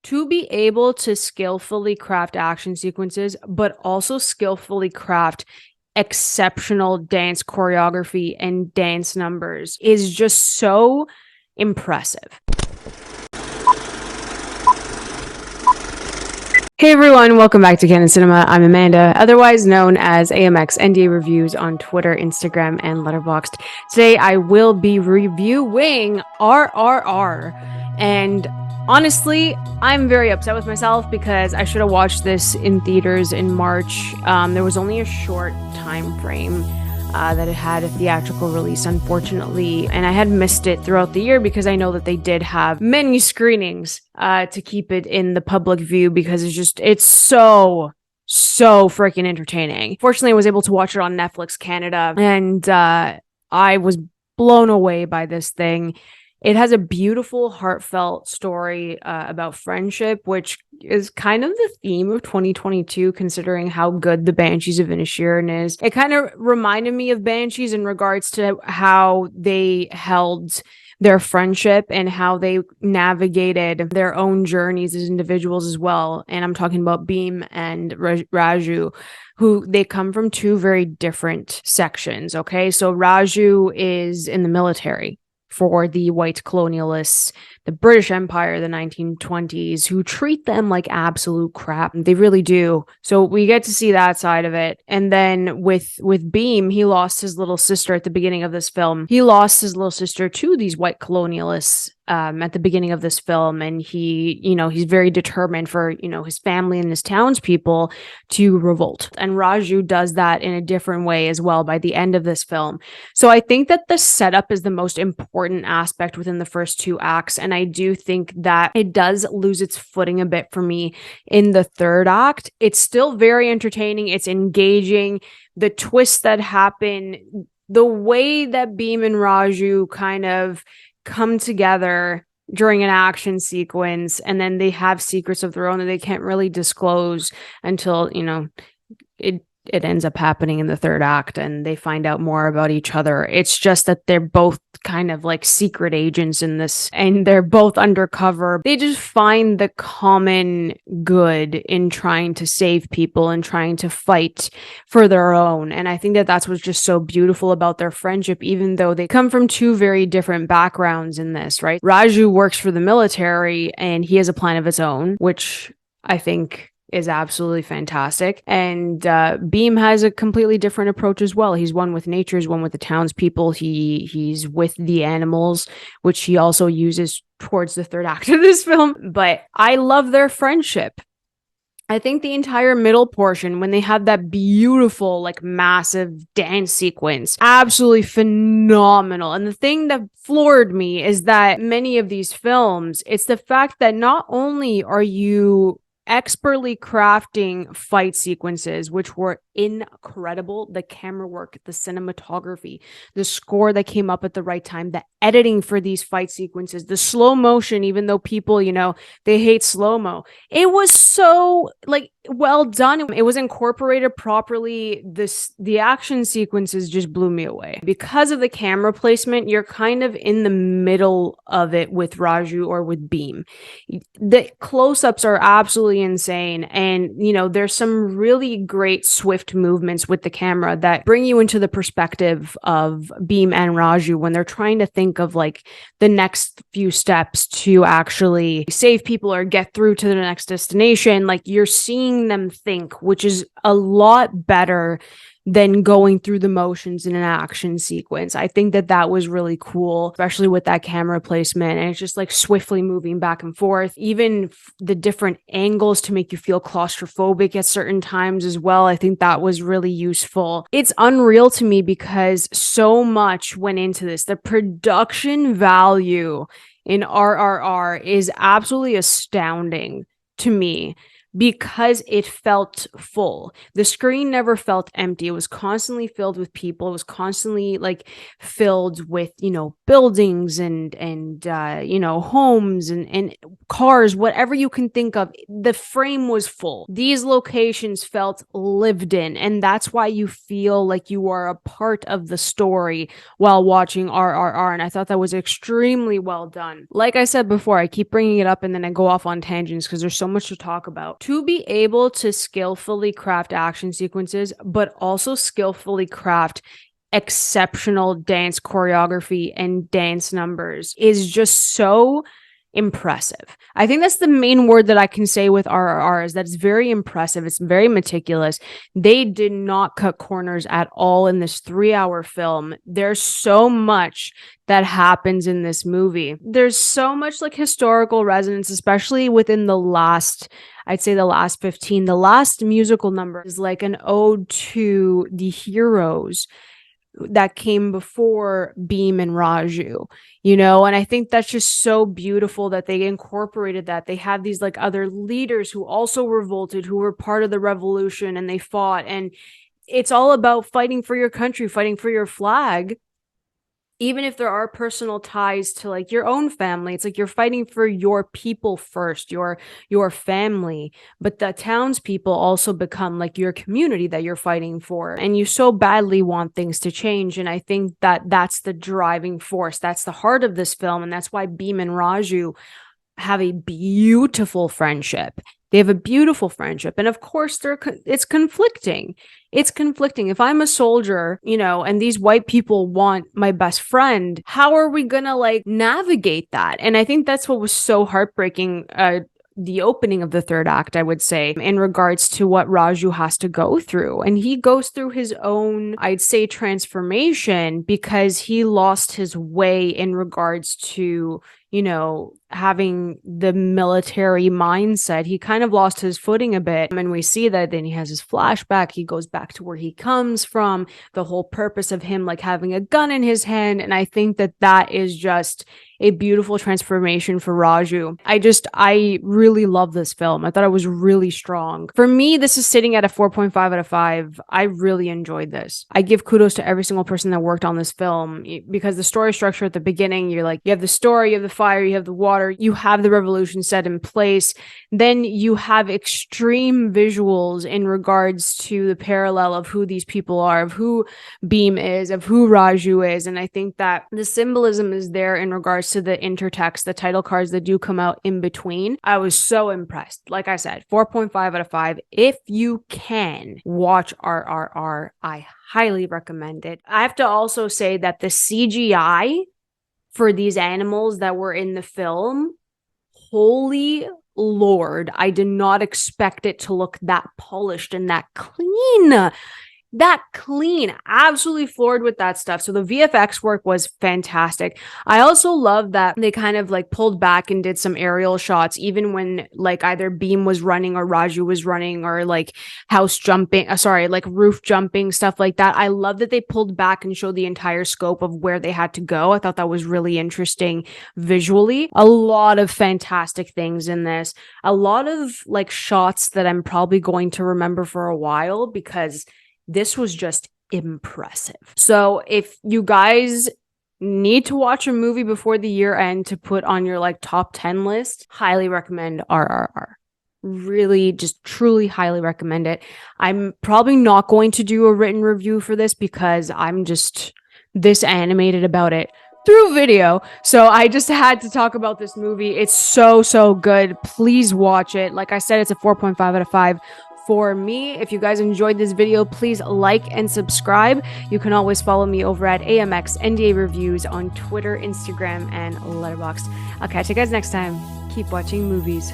to be able to skillfully craft action sequences, but also skillfully craft exceptional dance choreography and dance numbers is just so impressive. Hey everyone, welcome back to Canon Cinema. I'm Amanda, otherwise known as AMX NDA Reviews on Twitter, Instagram, and Letterboxd. Today I will be reviewing RRR, and honestly, I'm very upset with myself because I should have watched this in theaters in March. There was only a short time frame that it had a theatrical release, unfortunately, and I had missed it throughout the year because I know that they did have many screenings to keep it in the public view because it's so freaking entertaining. Fortunately, I was able to watch it on Netflix Canada, and I was blown away by this thing. It has a beautiful, heartfelt story about friendship, which is kind of the theme of 2022, considering how good the Banshees of Inisherin is. It kind of reminded me of Banshees in regards to how they held their friendship and how they navigated their own journeys as individuals as well. And I'm talking about Beam and Raju, who they come from two very different sections, okay? So Raju is in the military for the white colonialists, the British Empire, the 1920s, who treat them like absolute crap. They really do. So we get to see that side of it. And then with Beam, he lost his little sister at the beginning of this film. He lost his little sister to these white colonialists at the beginning of this film, and he's very determined for his family and his townspeople to revolt. And Raju does that in a different way as well by the end of this film. So I think that the setup is the most important aspect within the first two acts, and I do think that it does lose its footing a bit for me in the third act. It's still very entertaining. It's engaging. The twists that happen, the way that Beam and Raju kind of come together during an action sequence, and then they have secrets of their own that they can't really disclose until it ends up happening in the third act and they find out more about each other. It's just that they're both kind of like secret agents in this, and they're both undercover. They just find the common good in trying to save people and trying to fight for their own. And I think that that's what's just so beautiful about their friendship, even though they come from two very different backgrounds in this, right? Raju works for the military and he has a plan of his own, which I think is absolutely fantastic. And Beam has a completely different approach as well. He's one with nature, he's one with the townspeople, he's with the animals, which he also uses towards the third act of this film. But I love their friendship. I think the entire middle portion, when they have that beautiful, like, massive dance sequence, absolutely phenomenal. And the thing that floored me is that many of these films, it's the fact that not only are you expertly crafting fight sequences, which were incredible, the camera work, the cinematography, the score that came up at the right time, the editing for these fight sequences, the slow motion, even though people, they hate slow-mo. It was so, well done. It was incorporated properly. The action sequences just blew me away. Because of the camera placement, you're kind of in the middle of it with Raju or with Beam. The close-ups are absolutely insane, and there's some really great swift movements with the camera that bring you into the perspective of Beam and Raju when they're trying to think of the next few steps to actually save people or get through to the next destination. You're seeing them think, which is a lot better than going through the motions in an action sequence. I think that was really cool, especially with that camera placement. And it's just swiftly moving back and forth. Even the different angles to make you feel claustrophobic at certain times as well. I think that was really useful. It's unreal to me because so much went into this. The production value in RRR is absolutely astounding to me. because it felt full. The screen never felt empty. It was constantly filled with people. It was constantly like filled with, buildings and homes and cars, whatever you can think of. The frame was full. These locations felt lived in, and that's why you feel like you are a part of the story while watching RRR, and I thought that was extremely well done. Like I said before, I keep bringing it up and then I go off on tangents because there's so much to talk about. To be able to skillfully craft action sequences, but also skillfully craft exceptional dance choreography and dance numbers is just so impressive. I think that's the main word that I can say with RRR, is that it's very impressive. It's very meticulous. They did not cut corners at all in this 3-hour film. There's so much that happens in this movie. There's so much like historical resonance, especially within the last, I'd say the last 15. The last musical number is like an ode to the heroes that came before Bhim and Raju, and I think that's just so beautiful that they incorporated that. They have these like other leaders who also revolted, who were part of the revolution, and they fought, and it's all about fighting for your country, fighting for your flag. Even if there are personal ties to like your own family, it's like you're fighting for your people first, your family, but the townspeople also become like your community that you're fighting for, and you so badly want things to change. And I think that that's the driving force. That's the heart of this film, and that's why Bhim and Raju have a beautiful friendship. They have a beautiful friendship. And of course, it's conflicting. It's conflicting. If I'm a soldier, and these white people want my best friend, how are we going to like navigate that? And I think that's what was so heartbreaking, the opening of the third act, I would say, in regards to what Raju has to go through. And he goes through his own, I'd say, transformation, because he lost his way in regards to, having the military mindset. He kind of lost his footing a bit. And we see that then he has his flashback. He goes back to where he comes from, the whole purpose of him like having a gun in his hand. And I think that that is just a beautiful transformation for Raju. I really love this film. I thought it was really strong. For me, this is sitting at a 4.5 out of 5. I really enjoyed this. I give kudos to every single person that worked on this film, because the story structure at the beginning, you're like, you have the story, you have the fire, you have the water, you have the revolution set in place. Then you have extreme visuals in regards to the parallel of who these people are, of who Bhim is, of who Raju is. And I think that the symbolism is there in regards to the intertext, the title cards that do come out in between. I was so impressed. Like I said, 4.5 out of 5. If you can watch RRR, I highly recommend it. I have to also say that the CGI for these animals that were in the film, holy Lord, I did not expect it to look that polished and that clean. Absolutely floored with that stuff. So the VFX work was fantastic. I also love that they kind of like pulled back and did some aerial shots, even when like either Bhim was running or Raju was running, or like roof jumping, stuff like that. I love that they pulled back and showed the entire scope of where they had to go. I thought that was really interesting visually. A lot of fantastic things in this. A lot of like shots that I'm probably going to remember for a while, because this was just impressive. So if you guys need to watch a movie before the year end to put on your like top 10 list, highly recommend RRR. Really, just truly highly recommend it. I'm probably not going to do a written review for this because I'm just this animated about it through video. So I just had to talk about this movie. It's so good. Please watch it. Like I said, it's a 4.5 out of 5. For me, if you guys enjoyed this video, please like and subscribe. You can always follow me over at AMX NDA Reviews on Twitter, Instagram, and Letterboxd. I'll catch you guys next time. Keep watching movies.